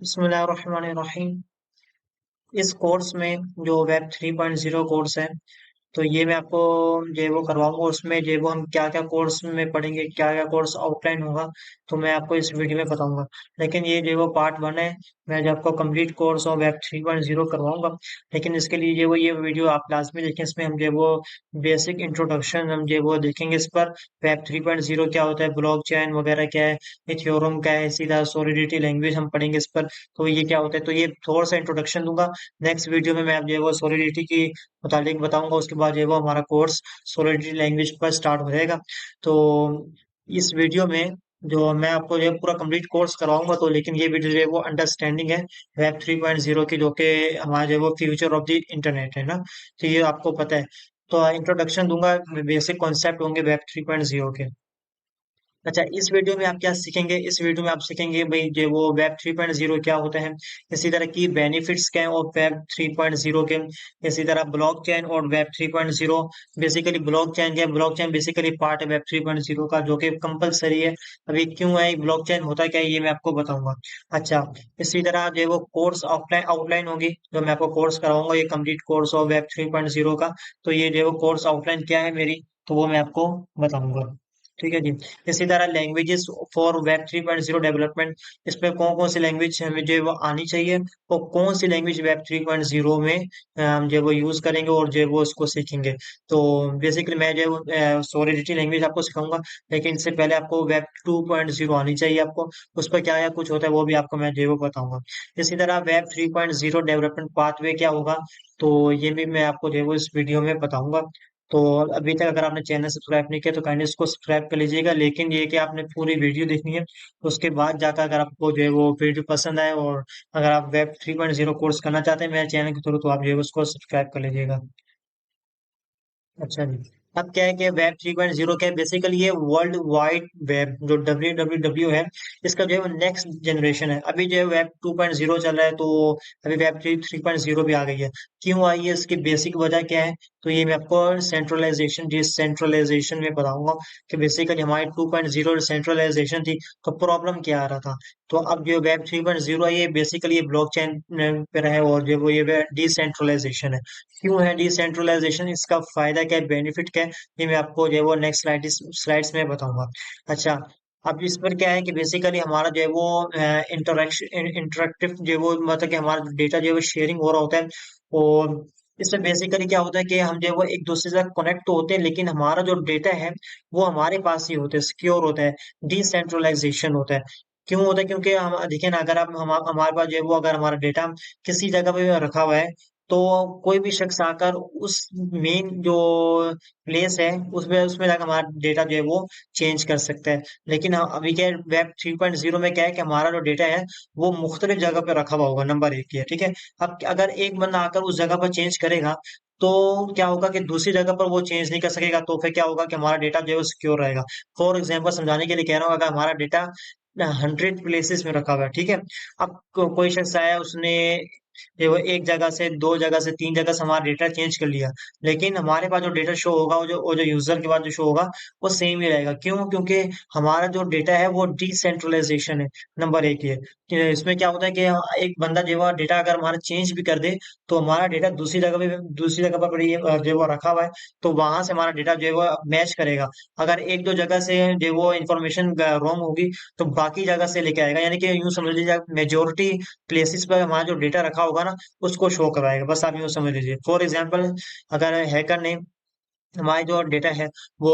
बिस्मिल्लाहिर्रहमानिर्रहीम। इस कोर्स में जो वेब 3.0 कोर्स है, तो ये मैं आपको जो है वो करवाऊंगा। उसमें जो है वो हम क्या क्या कोर्स में पढ़ेंगे, क्या क्या कोर्स आउटलाइन होगा, तो मैं आपको इस वीडियो में बताऊंगा। लेकिन ये जो है वो पार्ट 1 है। मैं जो आपको कंप्लीट कोर्स और वेब 3.0 करवाऊंगा। लेकिन इसके लिए जो है वो ये वीडियो आप लाजमी देखें। इसमें हम जो है वो बेसिक इंट्रोडक्शन हम जो है वो देखेंगे इस पर। वेब 3.0 क्या होता है, ब्लॉक चेन वगैरह क्या है, इथ्योरम क्या है, सीधा सॉलिडिटी लैंग्वेज हम पढ़ेंगे इस पर। तो ये क्या होता है, तो ये थोड़ा सा इंट्रोडक्शन दूंगा। नेक्स्ट वीडियो में मैं आप जो है वो सॉलिडिटी की मुतालिक बताऊंगा। उसके बाद जो है वो हमारा कोर्स सॉलिडिटी लैंग्वेज पर स्टार्ट हो जाएगा। तो इस वीडियो में जो मैं आपको जो है पूरा कंप्लीट कोर्स करवाऊंगा। तो लेकिन ये वीडियो जो है वो अंडरस्टैंडिंग है वेब 3.0 की, जो कि हमारा जो है वो फ्यूचर ऑफ द इंटरनेट है ना। तो ये आपको पता है। तो इंट्रोडक्शन दूंगा, बेसिक कॉन्सेप्ट होंगे वेब 3.0 के। अच्छा, इस वीडियो में आप क्या सीखेंगे, इस वीडियो में आप सीखेंगे भाई जो वो वेब 3.0 क्या होता है, इसी तरह की बेनिफिट्स क्या है और वेब 3.0 के, इसी तरह ब्लॉक चेन और वेब 3.0। बेसिकली ब्लॉक चेन क्या है, ब्लॉक चेन बेसिकली पार्ट है वेब 3.0 का, जो कि कंपलसरी है। अभी क्यों है ब्लॉक चेन, होता क्या है, ये मैं आपको बताऊंगा। अच्छा, इसी तरह जो है वो कोर्स आउटलाइन आउटलाइन होगी, जो मैं आपको कोर्स कराऊंगा, ये कंप्लीट कोर्स और वेब 3.0 का। तो ये जो है वो कोर्स आउटलाइन क्या है मेरी, तो वो मैं आपको बताऊंगा। ठीक है जी। इसी तरह लैंग्वेजेस फॉर वेब 3.0 डेवलपमेंट, इसमें कौन कौन सी लैंग्वेज हमें जो है वो आनी चाहिए, और कौन सी लैंग्वेज वेब 3.0 में हम जो है वो यूज करेंगे और जो है वो उसको सीखेंगे। तो बेसिकली मैं जो है सॉलिडिटी लैंग्वेज आपको सिखाऊंगा। लेकिन इससे पहले आपको वेब 2.0 आनी चाहिए आपको। उस पर क्या क्या कुछ होता है वो भी आपको मैं जो है वो बताऊंगा। इसी तरह वेब 3.0 डेवलपमेंट पाथवे क्या होगा, तो ये भी मैं आपको जो है वो इस वीडियो में बताऊंगा। तो अभी तक अगर आपने चैनल सब्सक्राइब नहीं किया तो काइंडली इसको सब्सक्राइब कर लीजिएगा। लेकिन ये कि आपने पूरी वीडियो देखनी है, उसके बाद जाकर अगर आपको जो है वो वीडियो पसंद आए, और अगर आप वेब 3.0 कोर्स करना चाहते हैं मेरे चैनल के थ्रू, तो आप जो है उसको सब्सक्राइब कर लीजिएगा। अच्छा जी। अब क्या है कि वेब 3.0 क्या है, बेसिकली ये वर्ल्ड वाइड वेब जो WWW है, इसका जो है वो नेक्स्ट जनरेशन है। अभी जो है वेब 2.0 चल रहा है, तो अभी वेब 3.0 भी आ गई है। क्यों आई है, इसकी बेसिक वजह क्या है, तो ये मैं आपको सेंट्रलाइजेशन डिसेंट्रलाइजेशन में बताऊंगा। कि बेसिकली हमारी 2.0 सेंट्रलाइजेशन थी, तो प्रॉब्लम क्या आ रहा था। तो अब जो वेब 3.0 है, ये बेसिकली ये ब्लॉकचेन पर है, और जो वो ये डिसेंट्रलाइजेशन है। क्यों है डिसेंट्रलाइजेशन, इसका फायदा क्या है, बेनिफिट क्या है, ये मैं आपको जो है वो नेक्स्ट स्लाइड्स में बताऊंगा। अच्छा, अब इस पर क्या है कि बेसिकली हमारा जो है वो इंटरेक्शन इंटरेक्टिव जो है वो, मतलब कि हमारा डेटा जो है वो शेयरिंग हो रहा होता है। और इसमें बेसिकली क्या होता है कि हम जो है वो एक दूसरे से कनेक्ट तो होते हैं, लेकिन हमारा जो डेटा है वो हमारे पास ही होता है, सिक्योर होता है, डिसेंट्रलाइजेशन होता है। क्यों होता है, क्योंकि हम देखिए ना, अगर आप हमारे पास जो है वो, अगर हमारा डेटा किसी जगह पे रखा हुआ है, तो कोई भी शख्स आकर उस मेन जो प्लेस है उसमें उसमें जाकर हमारा डेटा जो है वो चेंज कर सकता है। लेकिन अभी क्या है, वेब 3.0 में क्या है कि हमारा जो डेटा है वो मुख्तलिफ जगह पे रखा हुआ होगा, नंबर एक ये, ठीक है। अब अगर एक बंदा आकर उस जगह पर चेंज करेगा, तो क्या होगा कि दूसरी जगह पर वो चेंज नहीं कर सकेगा। तो फिर क्या होगा कि हमारा डेटा जो है वो सिक्योर रहेगा। फॉर एग्जाम्पल समझाने के लिए कह रहा हूँ, अगर हमारा डेटा 100 प्लेसेस में रखा हुआ है, ठीक है। अब कोई शख्स आया, उसने ये वो एक जगह से, दो जगह से, तीन जगह से हमारा डेटा चेंज कर लिया, लेकिन हमारे पास जो डेटा शो होगा, वो जो यूजर के पास जो शो होगा, वो सेम ही रहेगा। क्यों, क्योंकि हमारा जो डेटा है वो डिसेंट्रलाइजेशन है, नंबर एक ये। कि इसमें क्या होता है कि एक बंदा जो है डेटा अगर हमारा चेंज भी कर दे, तो हमारा डेटा दूसरी जगह पर जो है वो रखा हुआ है, तो वहां से हमारा डेटा जो है वो मैच करेगा। अगर एक दो जगह से जो है वो इन्फॉर्मेशन रॉन्ग होगी, तो बाकी जगह से लेके आएगा। यानी कि यूं समझ लीजिए, मेजोरिटी प्लेसेस पर हमारा जो डेटा रखा होगा ना, उसको शो कराएगा। बस आप यूं समझ लीजिए। फॉर एग्जांपल, अगर हैकर ने हमारी जो डेटा है वो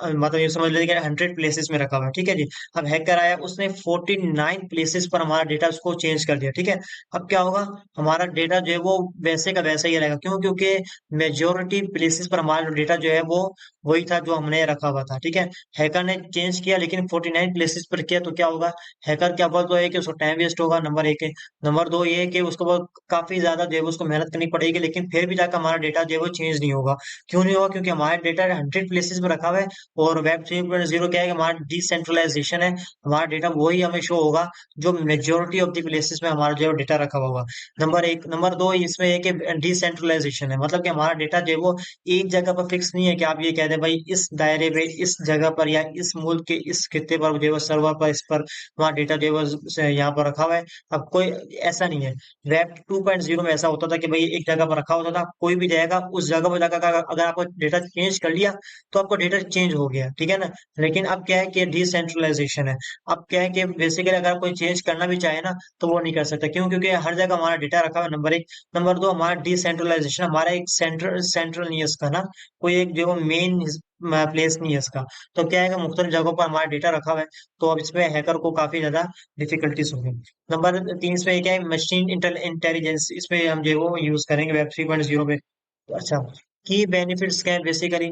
मतलब ये समझ लीजिए कि 100 प्लेसेस में रखा हुआ है, ठीक है जी। अब हैकर आया, उसने 49 प्लेसेस पर हमारा डेटा उसको चेंज कर दिया, ठीक है। अब क्या होगा, हमारा डेटा जो है वो वैसे का वैसा ही रहेगा। क्यों, क्योंकि मेजोरिटी प्लेसेस पर हमारा डेटा जो है वो वही था जो हमने रखा हुआ था, ठीक है। हैकर ने चेंज किया, लेकिन 49 प्लेसेस पर किया, तो क्या होगा, हैकर क्या, बोल तो है कि उसको टाइम वेस्ट होगा, नंबर एक है। नंबर दो ये है कि उसको बहुत काफी ज्यादा जो है वो उसको मेहनत करनी पड़ेगी, लेकिन फिर भी जाकर हमारा डेटा जो है वो चेंज नहीं होगा। क्यों नहीं होगा, क्योंकि हमारा डेटा 100 प्लेसेस में रखा हुआ है। और वेब 3.0 क्या है कि हमारा डिसेंट्रलाइजेशन है, हमारा डेटा वही हमें शो होगा जो मेजोरिटी ऑफ द प्लेसेस में हमारा जो डेटा रखा हुआ होगा। नंबर एक। नंबर दो, इसमें एक डिसेंट्रलाइजेशन है, मतलब कि हमारा डेटा जो है वो एक जगह पर फिक्स नहीं है कि आप ये कह दें भाई इस दायरे पे इस जगह पर या इस मुल्क के इस खित्ते पर जो है सर्वर पर इस पर वहाँ डेटा जो है यहाँ पर रखा हुआ है। अब कोई ऐसा नहीं है। वेब 2.0 में ऐसा होता था कि भाई एक जगह पर रखा होता था, कोई भी जाएगा उस जगह पर जाकर अगर आपको डेटा चेंज कर लिया तो आपको डेटा चेंज हो गया, ठीक है ना। लेकिन अब क्या है कि डिसेंट्रलाइजेशन है। अब क्या है कि बेसिकली अगर कोई चेंज करना भी चाहे ना तो वो नहीं कर सकता, क्यों? क्योंकि हर जगह हमारा डेटा रखा हुआ है, नंबर एक। नंबर दो, हमारा डिसेंट्रलाइजेशन, हमारा एक सेंट्रल नहीं है इसका ना, कोई एक जो मेन प्लेस नहीं है इसका। तो क्या है कि मुख्तलिफ जगहों पर हमारा डेटा रखा हुआ है, तो अब इसमें हैकर को काफी ज्यादा डिफिकल्टीज होगी। नंबर तीन, इसमें क्या है, मशीन इंटेलिजेंस, इसमें हम जो है वो यूज करेंगे वेब 3.0 पे। तो अच्छा, की बेनिफिट्स क्या है बेसिकली,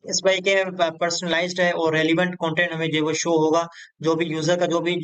इसमें क्या पर्सनलाइज्ड है और रेलिवेंट कंटेंट हमें जो है वो शो होगा। जो भी यूजर का जो भी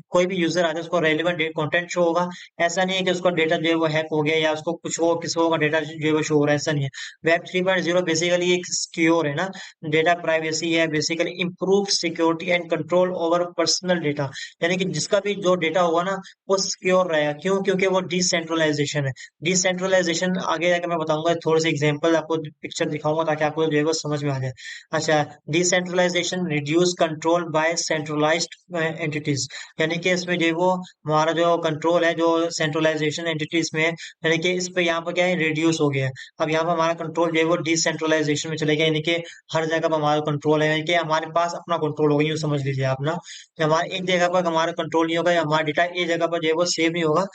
कोई भी यूजर आता है उसको रेलिवेंट कंटेंट शो होगा। ऐसा नहीं है कि उसका डेटा जो है वो हैक हो गया या उसको कुछ हो किसी का डेटा जो है वो शो हो रहा है, ऐसा नहीं है। वेब 3.0 बेसिकली एक सिक्योर है ना, डेटा प्राइवेसी है, basically improve security and control over personal data. यानी कि जिसका भी जो डेटा होगा ना वो सिक्योर रहेगा, क्यों? क्योंकि वो डिसेंट्रलाइजेशन है। डिसेंट्रलाइजेशन आगे जाकर मैं बताऊंगा, थोड़े से एग्जांपल आपको पिक्चर दिखाऊंगा ताकि आपको जो है वो समझ में आ जाए। अच्छा, decentralisation reduce control by centralised entities. यानी कि इसमें जो है वो हमारा जो कंट्रोल है जो सेंट्रलाइजेशन एंटिटीज में है, यानी कि इस पे यहाँ पर क्या है, रिड्यूस हो गया है। अब यहाँ पर हमारा कंट्रोल जो है वो डिसेंट्रलाइजेशन में चले गया, यानी कि हर जगह पर हमारा कंट्रोल है, यानी कि हमारे पास अपना कंट्रोल होगा, यूँ समझ लीजिए आप ना, कि हमारे एक जगह पर हमारा कंट्रोल नहीं होगा या हमारा डेटा एक जगह पर जो है वो सेव नहीं होगा।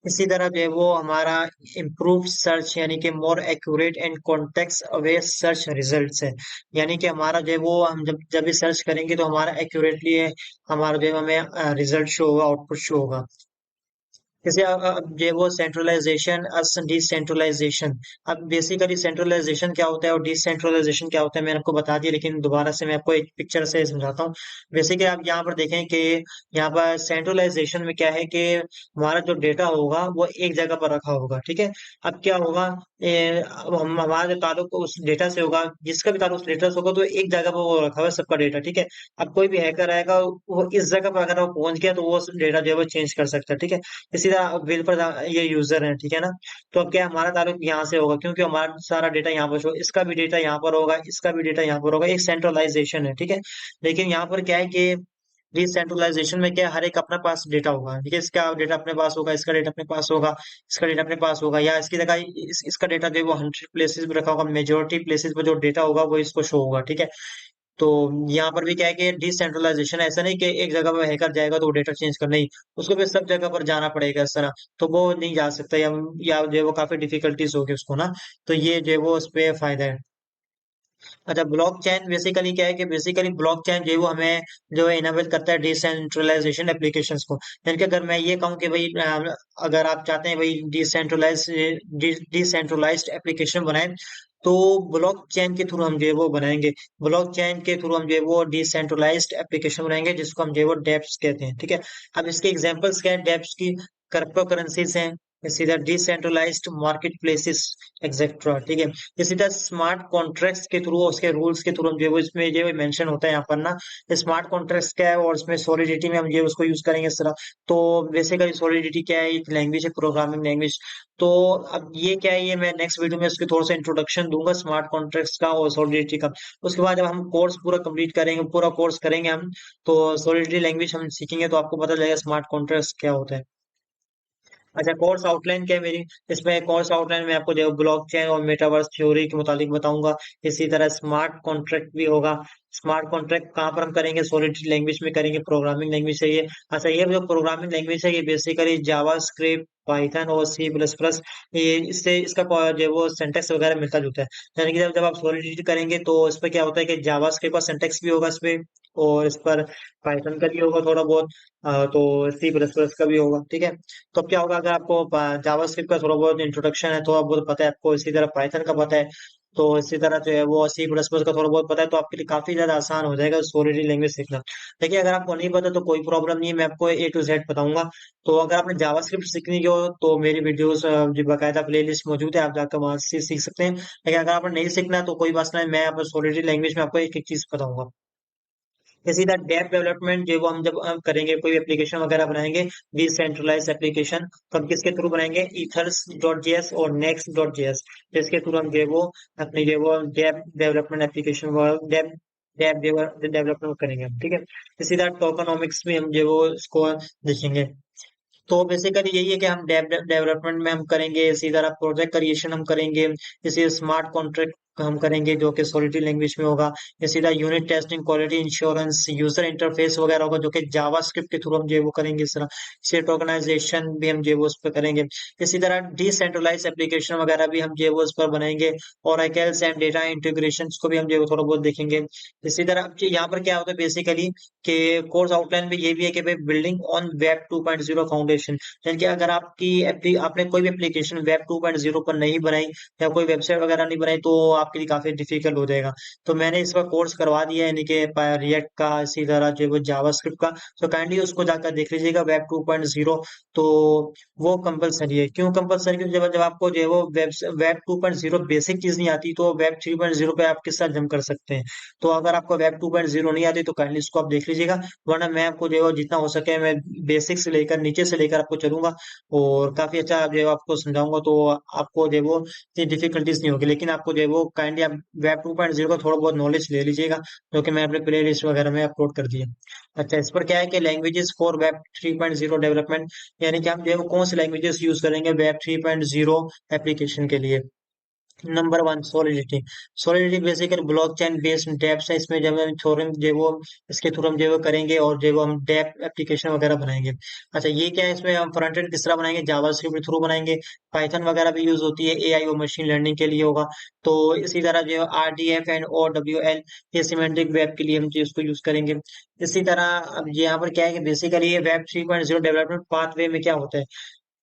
इसी तरह जो है वो हमारा इम्प्रूव सर्च, यानी कि more accurate and context aware search results है। यानी कि हमारा जो है वो हम जब जब भी सर्च करेंगे तो हमारा एक्यूरेटली है, हमारा जो है हमें रिजल्ट शो होगा, आउटपुट शो होगा। जैसे अब जो है वो सेंट्रलाइजेशन डिसेंट्रलाइजेशन। अब बेसिकली सेंट्रलाइजेशन क्या होता है और डिसेंट्रलाइजेशन क्या होता है मैंने आपको बता दिया, लेकिन दोबारा से मैं आपको एक पिक्चर से समझाता हूँ। बेसिकली आप यहाँ पर देखें कि यहाँ पर सेंट्रलाइजेशन में क्या है कि हमारा जो डेटा होगा वो एक जगह पर रखा होगा, ठीक है। अब क्या होगा, अब हम हमारा जो ताल्लुक उस डेटा से होगा, जिसका भी ताल्लुक उस डेटा से होगा, तो एक जगह पर वो रखा हुआ है सबका डेटा, ठीक है। अब कोई भी हैकर आएगा वो इस जगह पर अगर वो पहुंच गया तो वो डेटा जो है वो चेंज कर सकता है, ठीक है। इसी तरह बिल पर ये यूजर है, ठीक है ना। तो अब क्या है, हमारा ताल्लुक यहाँ से होगा क्योंकि हमारा सारा डेटा यहाँ पर इसका भी डेटा यहाँ पर होगा, इसका भी डेटा यहाँ पर होगा, एक सेंट्रलाइजेशन है, ठीक है। लेकिन यहाँ पर क्या है कि डिसेंट्रलाइजेशन में क्या है, हर एक अपने पास डेटा होगा, ठीक है। इसका डेटा अपने पास होगा, इसका डेटा अपने पास होगा, इसका डेटा अपने पास होगा, या इसकी जगह इसका डेटा जो है वो 100 प्लेसेस में रखा होगा, मेजोरिटी प्लेसेस पर जो डेटा होगा वो इसको शो होगा, ठीक है। तो यहाँ पर भी क्या है कि डिसेंट्रलाइजेशन, ऐसा नहीं कि एक जगह पर हैकर जाएगा तो वो डेटा चेंज कर, नहीं, उसको भी सब जगह पर जाना पड़ेगा इस तरह। तो वो नहीं जा सकता, या जो है वो काफी डिफिकल्टीज होगी उसको ना। तो ये जो है वो उस पे फायदा है। अच्छा, ब्लॉकचेन बेसिकली क्या है कि बेसिकली ब्लॉकचेन जो है वो हमें जो है इनेबल करता है डिसेंट्रलाइजेशन एप्लीकेशंस को। यानी कि अगर मैं ये कहूँ कि भाई अगर आप चाहते हैं भाई डिसेंट्रलाइज्ड एप्लीकेशन बनाएं, तो ब्लॉकचेन के थ्रू हम जो है वो बनाएंगे। ब्लॉकचेन के थ्रू हम जो है वो डिसेंट्रलाइज्ड एप्लीकेशन बनाएंगे जिसको हम जो है वो डेप्स कहते हैं, ठीक है। अब इसके एग्जांपल्स क्या है डेप्स की, क्रिप्टो करेंसीज हैं, इसी तरह डिसेंट्रलाइज्ड मार्केट प्लेसेस एक्सेट्रा, ठीक है। इसी तरह स्मार्ट कॉन्ट्रैक्ट्स के थ्रू, उसके रूल्स के थ्रू हम जो है वो इसमें जो है मेंशन होता है यहाँ पर ना। स्मार्ट कॉन्ट्रैक्ट्स क्या है और इसमें सॉलिडिटी में हम जो है उसको यूज करेंगे इस तरह। तो बेसिकली सॉलिडिटी क्या है, एक लैंग्वेज है, प्रोग्रामिंग लैंग्वेज। तो अब ये क्या है, ये मैं नेक्स्ट वीडियो में इसके थोड़ा सा इंट्रोडक्शन दूंगा स्मार्ट कॉन्ट्रैक्ट्स का और सॉलिडिटी का। उसके बाद जब हम कोर्स पूरा कंप्लीट करेंगे, पूरा कोर्स करेंगे हम, तो सॉलिडिटी लैंग्वेज हम सीखेंगे तो आपको पता चलेगा स्मार्ट कॉन्ट्रैक्ट्स क्या होता है। अच्छा, कोर्स आउटलाइन क्या है मेरी, इसमें कोर्स आउटलाइन में आपको जो ब्लॉकचेन और मेटावर्स थ्योरी के मुतालिक बताऊंगा। इसी तरह स्मार्ट कॉन्ट्रैक्ट भी होगा। स्मार्ट कॉन्ट्रैक्ट कहाँ पर हम करेंगे, सॉलिड लैंग्वेज में करेंगे, प्रोग्रामिंग लैंग्वेज है ये। अच्छा, ये जो प्रोग्रामिंग लैंग्वेज है ये बेसिकली जावा स्क्रिप्ट, पाइथन और C++, ये इससे इसका जो है वो सिंटेक्स वगैरह मिलता जुलता है। यानी कि जब जब आप सॉलिडिटी करेंगे तो इस पर क्या होता है कि जावा स्क्रिप्ट का सिंटेक्स भी होगा इस पे, और इस पर पाइथन का भी होगा थोड़ा बहुत, तो C++ का भी होगा, ठीक है। तो अब क्या होगा, अगर आपको जावास्क्रिप्ट का थोड़ा बहुत इंट्रोडक्शन है, थोड़ा बहुत पता है आपको, इसी तरह पाइथन का पता है, तो इसी तरह जो है वो सी प्लस प्लस का थोड़ा बहुत पता है तो आपके लिए काफी ज्यादा आसान हो जाएगा सॉलिड लैंग्वेज सीखना। देखिए अगर आपको नहीं पता तो कोई प्रॉब्लम नहीं है, मैं आपको ए टू जेड बताऊंगा। तो अगर आपने जावास्क्रिप्ट सीखनी हो तो मेरी वीडियोस जो बाकायदा प्लेलिस्ट मौजूद है, आप जाकर वहां से सीख सकते हैं। लेकिन अगर आपने नहीं सीखना तो कोई बात नहीं, मैं आप सॉलिड लैंग्वेज में आपको एक एक चीज बताऊंगा। ये सीधा डेप डेवलपमेंट जो वो हम जब हम करेंगे कोई एप्लीकेशन वगैरह बनाएंगे, डिसेंट्रलाइज एप्लीकेशन, तो हम किसके थ्रू बनाएंगे, ईथर्स डॉट जेएस और नेक्स्ट डॉट जेएस, जिसके थ्रू हम जो है वो अपनी जो है वो dapp development application dapp dapp development करेंगे हम, ठीक है। तो सीधा टोकनोमिक्स में हम जो है वो इसको देखेंगे। तो बेसिकली यही है कि हम डेवलपमेंट में हम करेंगे, इसी तरह प्रोजेक्ट क्रिएशन हम करेंगे, इसी स्मार्ट कॉन्ट्रैक्ट हम करेंगे जो कि सॉलिड लैंग्वेज में होगा। इसी तरह unit testing, quality insurance, user interface वगैरह होगा जो कि जावास्क्रिप्ट के थ्रू हम जो है वो करेंगे। इस तरह से टोकनाइजेशन भी हम जो है वो उस पर करेंगे। इसी तरह डिसेंट्रलाइज एप्लीकेशन वगैरह भी हम जो है वो उस पर बनाएंगे। और एंड डेटा इंटीग्रेशन को भी हम जो है वो थोड़ा बहुत देखेंगे। इसी तरह यहाँ पर क्या होता है बेसिकली कि कोर्स आउटलाइन में ये भी है कि भाई बिल्डिंग ऑन वेब 2.0 फाउंडेशन, यानी कि अगर आपने कोई भी एप्लीकेशन वेब 2.0 पर नहीं बनाई या कोई वेबसाइट वगैरह नहीं बनाई तो आपके लिए काफी डिफिकल्ट हो जाएगा। तो मैंने इस पर कोर्स करवा दिया है, यानी कि रिएक्ट का, इसी तरह जो है वो जावास्क्रिप्ट का। तो काइंडली उसको जाकर देख लीजिएगा वेब 2.0। तो वो कंपलसरी है। क्यों कंपलसरी? क्योंकि जब जब आपको जो है वो वेब 2.0 बेसिक चीज नहीं आती तो वेब 3.0 पे आप किस साथ जम कर सकते हैं। तो अगर आपको वेब 2.0 नहीं आती तो काइंडली इसको आप देख लीजिएगा। वरना मैं आपको जो है वो जितना हो सके मैं बेसिक से लेकर नीचे से लेकर आपको चलूंगा और काफी अच्छा जो है वो आपको समझाऊंगा। तो आपको जो है वो इतनी डिफिकल्टीज नहीं होगी। लेकिन आपको जो है वो काइंडली आप वेब 2.0 का थोड़ा बहुत नॉलेज ले लीजिएगा, जो कि मैं अपने प्ले लिस्ट वगैरह में अपलोड कर दिया। अच्छा, इस पर क्या है कि लैंग्वेजेस फॉर वेब 3.0 डेवलपमेंट, यानी कि हम जो है वो कौन सी लैंग्वेजेस यूज करेंगे वेब 3.0 एप्लीकेशन के लिए। Number one, solidity. Solidity basically blockchain based dapps है। इसमें जब हम थ्योरम जो है वो इसके थ्रू हम जो है वो करेंगे और जो है वो हम डेप एप्लीकेशन वगैरह बनाएंगे। अच्छा, ये क्या है, इसमें हम फ्रंट एंड किस तरह बनाएंगे, जावास्क्रिप्ट के थ्रू बनाएंगे। पाइथन वगैरह भी यूज होती है, एआई और मशीन लर्निंग के लिए होगा। तो इसी तरह जो है RDF and O W L, ये सिमेंटिक वेब के लिए हम जो इसको यूज करेंगे। इसी तरह अब यहाँ पर क्या है कि बेसिकली ये वेब 3.0 डेवलपमेंट पाथवे में क्या होता है।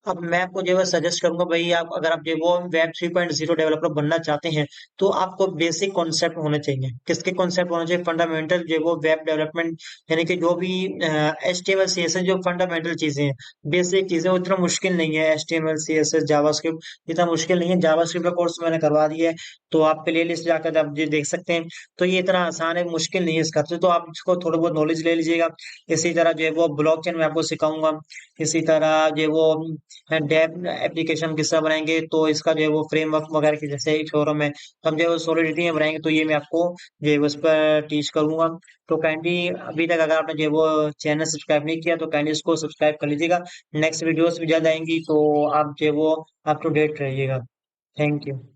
अब मैं आपको जो है सजेस्ट करूंगा भाई, आप अगर आप जो वो वेब 3.0 डेवलपर बनना चाहते हैं तो आपको बेसिक कॉन्सेप्ट होने चाहिए। किसके कॉन्सेप्ट होने चाहिए? फंडामेंटल जो है वो वेब डेवलपमेंट, यानी कि जो भी H T M L C S S जो फंडामेंटल चीजें हैं, बेसिक चीजें, उतना मुश्किल नहीं है। H T M L C S S JavaScript इतना मुश्किल नहीं है। जावास्क्रिप्ट का कोर्स मैंने करवा दिया है, तो आप प्ले लिस्ट जाकर आप ये देख सकते हैं। तो ये इतना आसान है, मुश्किल नहीं है इसका। तो आप इसको थोड़ा बहुत नॉलेज ले लीजिएगा। इसी तरह जो है वो ब्लॉकचेन में आपको सिखाऊंगा। इसी तरह जो है वो डेप एप्लीकेशन किस तरह बनाएंगे, तो इसका जो है वो फ्रेमवर्क वगैरह की जैसे ही थ्योरम है, तो हम जो है वो सॉलिडिटी में बनाएंगे। तो ये मैं आपको जो है उस पर टीच करूंगा। तो काइंडली अभी तक अगर आपने जो है वो चैनल सब्सक्राइब नहीं किया तो काइंडली इसको सब्सक्राइब कर लीजिएगा। नेक्स्ट वीडियोस भी जल्द आएंगी तो आप जो है वो अप टू डेट रहिएगा। Thank you.